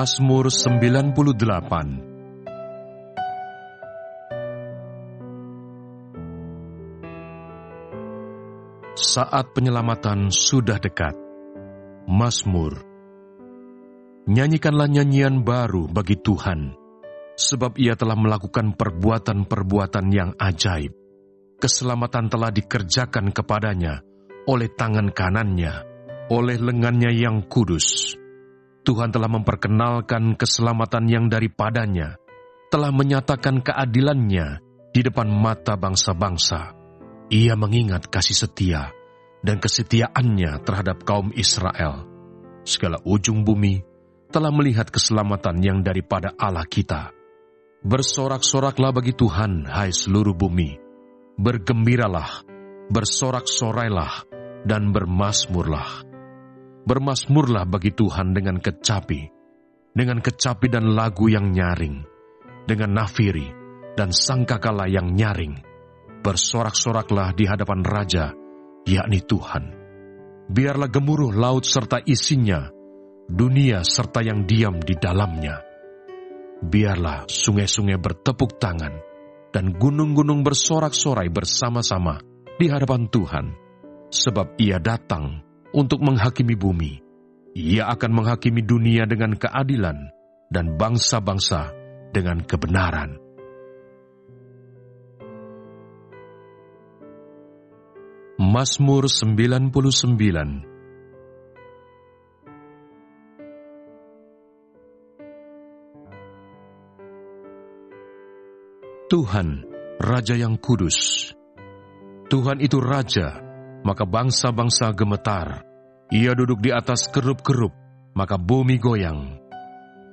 Mazmur 98. Saat penyelamatan sudah dekat. Mazmur. Nyanyikanlah nyanyian baru bagi Tuhan, sebab Ia telah melakukan perbuatan-perbuatan yang ajaib. Keselamatan telah dikerjakan kepadanya oleh tangan kanannya, oleh lengannya yang kudus. Tuhan telah memperkenalkan keselamatan yang daripadanya, telah menyatakan keadilannya di depan mata bangsa-bangsa. Ia mengingat kasih setia dan kesetiaannya terhadap kaum Israel. Segala ujung bumi telah melihat keselamatan yang daripada Allah kita. Bersorak-soraklah bagi Tuhan, hai seluruh bumi. Bergembiralah, bersorak-sorailah, dan bermasmurlah. Bermasmurlah bagi Tuhan dengan kecapi dan lagu yang nyaring, dengan nafiri dan sangkakala yang nyaring. Bersorak-soraklah di hadapan Raja, yakni Tuhan. Biarlah gemuruh laut serta isinya, dunia serta yang diam di dalamnya. Biarlah sungai-sungai bertepuk tangan, dan gunung-gunung bersorak-sorai bersama-sama di hadapan Tuhan. Sebab Ia datang untuk menghakimi bumi. Ia akan menghakimi dunia dengan keadilan dan bangsa-bangsa dengan kebenaran. Mazmur 99. Tuhan, Raja yang kudus. Tuhan itu Raja, maka bangsa-bangsa gemetar. Ia duduk di atas kerup-kerup, maka bumi goyang.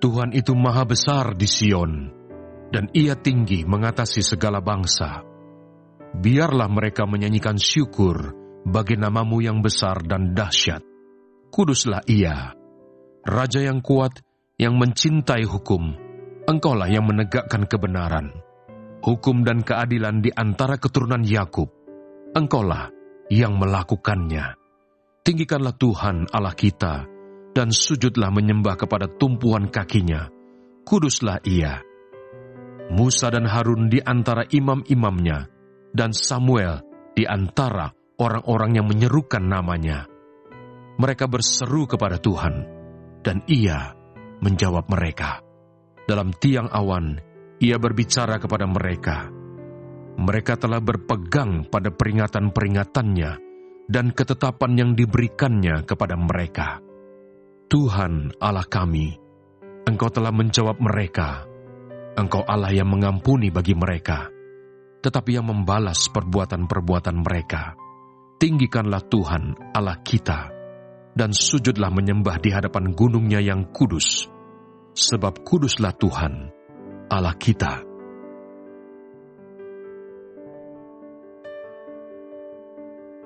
Tuhan itu maha besar di Sion, dan Ia tinggi mengatasi segala bangsa. Biarlah mereka menyanyikan syukur bagi nama-Mu yang besar dan dahsyat. Kuduslah Ia, Raja yang kuat, yang mencintai hukum. Engkaulah yang menegakkan kebenaran, hukum dan keadilan di antara keturunan Yakub. Engkaulah yang melakukannya. Tinggikanlah Tuhan Allah kita, dan sujudlah menyembah kepada tumpuan kakinya. Kuduslah Ia. Musa dan Harun di antara imam-imamnya, dan Samuel di antara orang-orang yang menyerukan namanya. Mereka berseru kepada Tuhan, dan Ia menjawab mereka. Dalam tiang awan, Ia berbicara kepada mereka. Mereka telah berpegang pada peringatan-peringatannya dan ketetapan yang diberikannya kepada mereka. Tuhan Allah kami, Engkau telah menjawab mereka. Engkau Allah yang mengampuni bagi mereka, tetapi yang membalas perbuatan-perbuatan mereka. Tinggikanlah Tuhan Allah kita, dan sujudlah menyembah di hadapan gunungnya yang kudus, sebab kuduslah Tuhan Allah kita.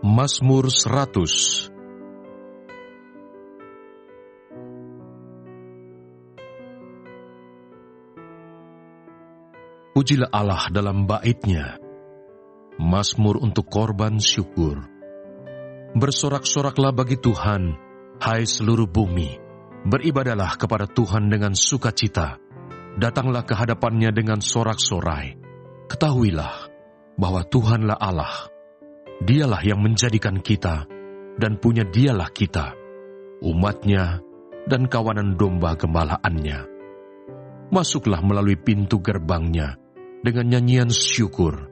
Mazmur 100. Pujilah Allah dalam bait-Nya. Mazmur untuk korban syukur. Bersorak-soraklah bagi Tuhan, hai seluruh bumi. Beribadalah kepada Tuhan dengan sukacita. Datanglah ke hadapan-Nya dengan sorak-sorai. Ketahuilah bahwa Tuhanlah Allah. Dialah yang menjadikan kita, dan punya Dialah kita, umat-Nya dan kawanan domba gembalaannya. Masuklah melalui pintu gerbang-Nya dengan nyanyian syukur,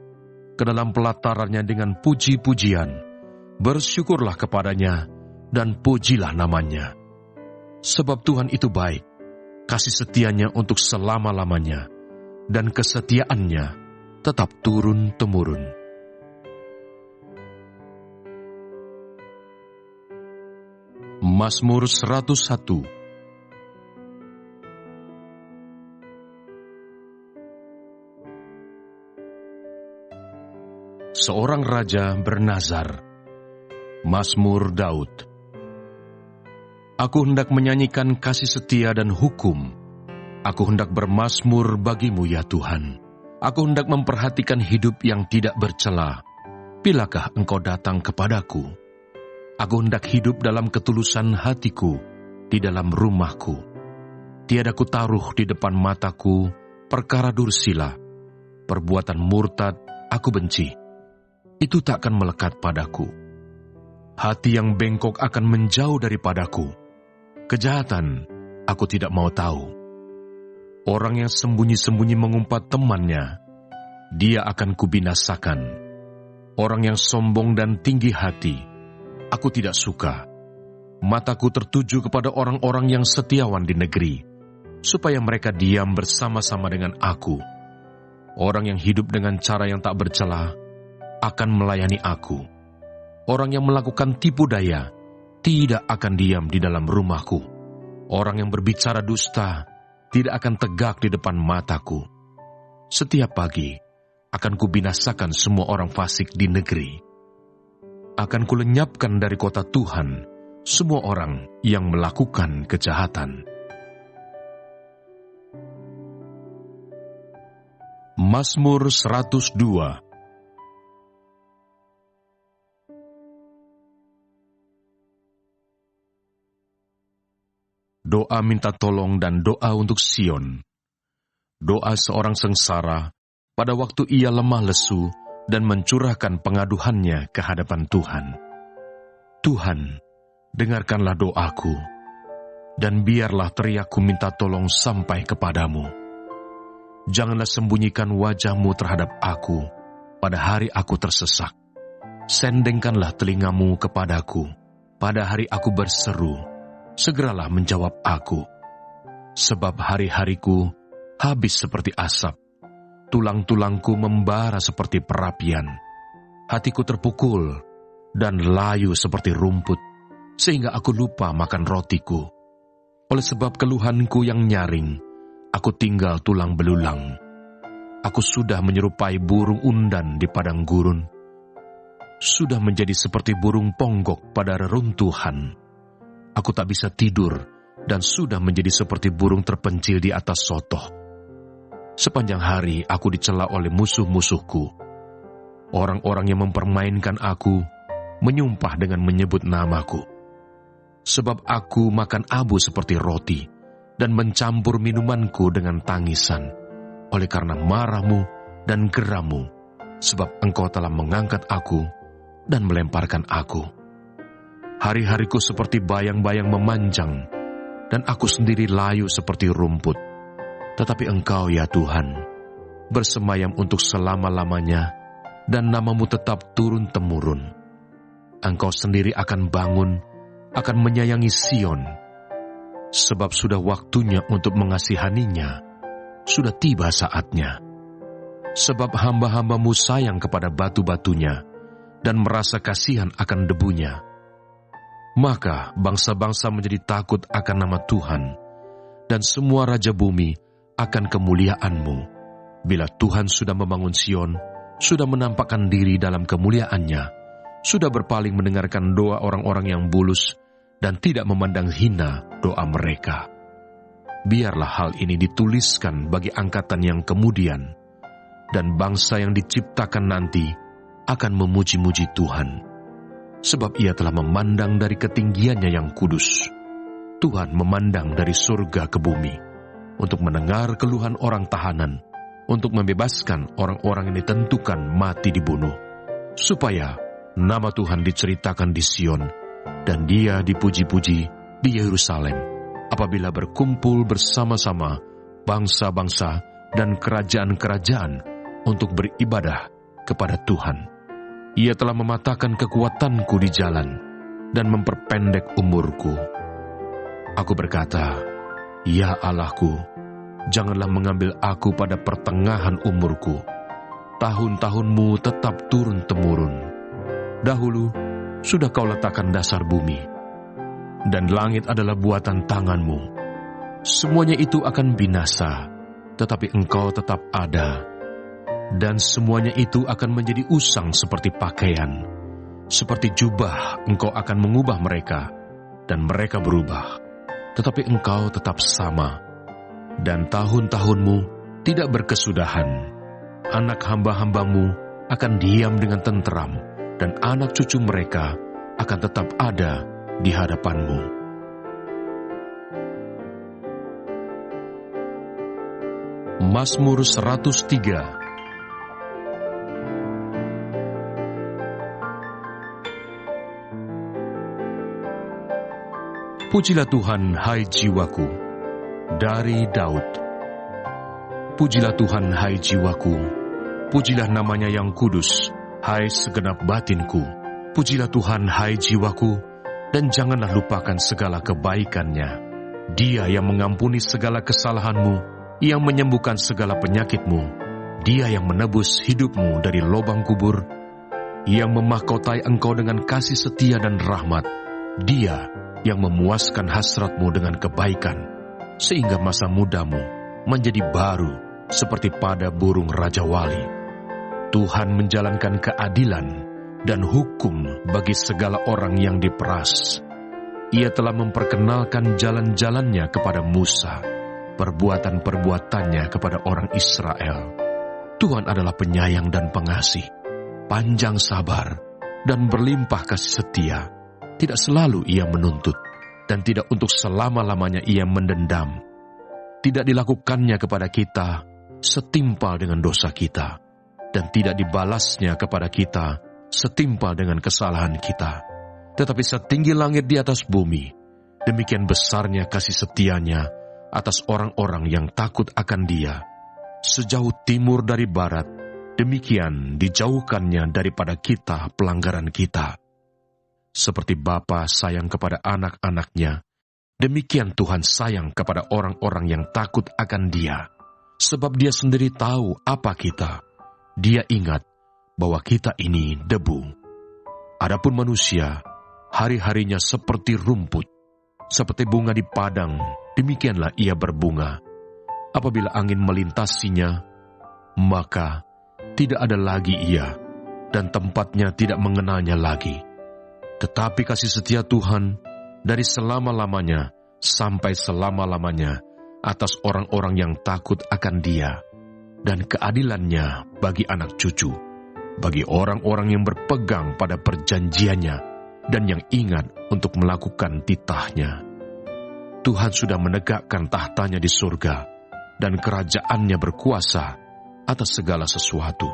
ke dalam pelatarannya dengan puji-pujian. Bersyukurlah kepadanya, dan pujilah namanya. Sebab Tuhan itu baik, kasih setia-Nya untuk selama-lamanya, dan kesetiaan-Nya tetap turun-temurun. Mazmur 101. Seorang raja bernazar. Mazmur Daud. Aku hendak menyanyikan kasih setia dan hukum. Aku hendak bermazmur bagi-Mu ya Tuhan. Aku hendak memperhatikan hidup yang tidak bercela. Bilakah Engkau datang kepadaku? Aku hendak hidup dalam ketulusan hatiku di dalam rumah-Ku. Tiada kutaruh di depan mataku perkara dursila, perbuatan murtad aku benci. Itu takkan melekat padaku. Hati yang bengkok akan menjauh daripadaku. Kejahatan aku tidak mau tahu. Orang yang sembunyi-sembunyi mengumpat temannya, dia akan kubinasakan. Orang yang sombong dan tinggi hati, aku tidak suka. Mataku tertuju kepada orang-orang yang setiawan di negeri, supaya mereka diam bersama-sama dengan aku. Orang yang hidup dengan cara yang tak bercela akan melayani aku. Orang yang melakukan tipu daya tidak akan diam di dalam rumahku. Orang yang berbicara dusta tidak akan tegak di depan mataku. Setiap pagi akan kubinasakan semua orang fasik di negeri. Akan kulenyapkan dari kota Tuhan semua orang yang melakukan kejahatan. Mazmur 102. Doa minta tolong dan doa untuk Sion. Doa seorang sengsara pada waktu ia lemah lesu dan mencurahkan pengaduhannya ke hadapan Tuhan. Tuhan, dengarkanlah doaku, dan biarlah teriakku minta tolong sampai kepadamu. Janganlah sembunyikan wajah-Mu terhadap aku pada hari aku tersesak. Sendengkanlah telingamu kepadaku pada hari aku berseru. Segeralah menjawab aku. Sebab hari-hariku habis seperti asap. Tulang-tulangku membara seperti perapian. Hatiku terpukul dan layu seperti rumput, sehingga aku lupa makan rotiku. Oleh sebab keluhanku yang nyaring, aku tinggal tulang belulang. Aku sudah menyerupai burung undan di padang gurun. Sudah menjadi seperti burung ponggok pada reruntuhan. Aku tak bisa tidur dan sudah menjadi seperti burung terpencil di atas sotoh. Sepanjang hari aku dicela oleh musuh-musuhku. Orang-orang yang mempermainkan aku menyumpah dengan menyebut namaku. Sebab aku makan abu seperti roti dan mencampur minumanku dengan tangisan. Oleh karena marahmu dan gerammu, sebab engkau telah mengangkat aku dan melemparkan aku. Hari-hariku seperti bayang-bayang memanjang, dan aku sendiri layu seperti rumput. Tetapi Engkau, ya Tuhan, bersemayam untuk selama-lamanya, dan nama-Mu tetap turun-temurun. Engkau sendiri akan bangun, akan menyayangi Sion, sebab sudah waktunya untuk mengasihaninya, sudah tiba saatnya. Sebab hamba-hamba-Mu sayang kepada batu-batunya, dan merasa kasihan akan debunya. Maka bangsa-bangsa menjadi takut akan nama Tuhan, dan semua raja bumi akan kemuliaan-Mu. Bila Tuhan sudah membangun Sion, sudah menampakkan diri dalam kemuliaannya, sudah berpaling mendengarkan doa orang-orang yang bulus, dan tidak memandang hina doa mereka. Biarlah hal ini dituliskan bagi angkatan yang kemudian, dan bangsa yang diciptakan nanti akan memuji-muji Tuhan. Sebab ia telah memandang dari ketinggiannya yang kudus. Tuhan memandang dari surga ke bumi, untuk mendengar keluhan orang tahanan, untuk membebaskan orang-orang yang ditentukan mati dibunuh, supaya nama Tuhan diceritakan di Sion, dan dia dipuji-puji di Yerusalem, apabila berkumpul bersama-sama bangsa-bangsa dan kerajaan-kerajaan untuk beribadah kepada Tuhan. Ia telah mematahkan kekuatanku di jalan dan memperpendek umurku. Aku berkata, ya Allahku, janganlah mengambil aku pada pertengahan umurku. Tahun-tahunmu tetap turun-temurun. Dahulu sudah Kau letakkan dasar bumi, dan langit adalah buatan tangan-Mu. Semuanya itu akan binasa, tetapi Engkau tetap ada. Dan semuanya itu akan menjadi usang seperti pakaian. Seperti jubah Engkau akan mengubah mereka, dan mereka berubah. Tetapi Engkau tetap sama, dan tahun-tahunmu tidak berkesudahan. Anak hamba-hamba-Mu akan diam dengan tenteram, dan anak cucu mereka akan tetap ada di hadapan-Mu. Mazmur 103. Pujilah Tuhan, hai jiwaku. Dari Daud. Pujilah Tuhan, hai jiwaku. Pujilah namanya yang kudus, hai segenap batinku. Pujilah Tuhan, hai jiwaku, dan janganlah lupakan segala kebaikannya. Dia yang mengampuni segala kesalahanmu, yang menyembuhkan segala penyakitmu. Dia yang menebus hidupmu dari lubang kubur, yang memahkotai engkau dengan kasih setia dan rahmat. Dia yang memuaskan hasratmu dengan kebaikan, sehingga masa mudamu menjadi baru seperti pada burung Raja Wali. Tuhan menjalankan keadilan dan hukum bagi segala orang yang diperas. Ia telah memperkenalkan jalan-jalannya kepada Musa, perbuatan-perbuatannya kepada orang Israel. Tuhan adalah penyayang dan pengasih, panjang sabar, dan berlimpah kasih setia. Tidak selalu ia menuntut, dan tidak untuk selama-lamanya ia mendendam. Tidak dilakukannya kepada kita setimpal dengan dosa kita, dan tidak dibalasnya kepada kita setimpal dengan kesalahan kita. Tetapi setinggi langit di atas bumi, demikian besarnya kasih setianya atas orang-orang yang takut akan Dia. Sejauh timur dari barat, demikian dijauhkannya daripada kita pelanggaran kita. Seperti Bapa sayang kepada anak-anaknya, demikian Tuhan sayang kepada orang-orang yang takut akan Dia. Sebab Dia sendiri tahu apa kita. Dia ingat bahwa kita ini debu. Adapun manusia, hari-harinya seperti rumput, seperti bunga di padang, demikianlah ia berbunga. Apabila angin melintasinya, maka tidak ada lagi ia, dan tempatnya tidak mengenalnya lagi. Tetapi kasih setia Tuhan dari selama-lamanya sampai selama-lamanya atas orang-orang yang takut akan Dia, dan keadilannya bagi anak cucu, bagi orang-orang yang berpegang pada perjanjiannya dan yang ingat untuk melakukan titahnya. Tuhan sudah menegakkan tahtanya di surga, dan kerajaannya berkuasa atas segala sesuatu.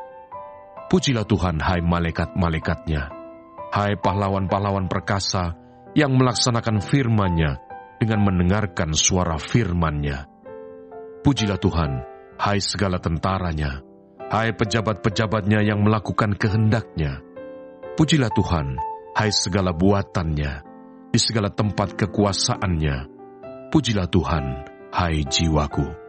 Pujilah Tuhan, hai malaikat-malaikatnya, hai pahlawan-pahlawan perkasa yang melaksanakan firman-Nya dengan mendengarkan suara firman-Nya. Pujilah Tuhan, hai segala tentaranya, hai pejabat-pejabatnya yang melakukan kehendak-Nya. Pujilah Tuhan, hai segala buatannya, di segala tempat kekuasaan-Nya. Pujilah Tuhan, hai jiwaku.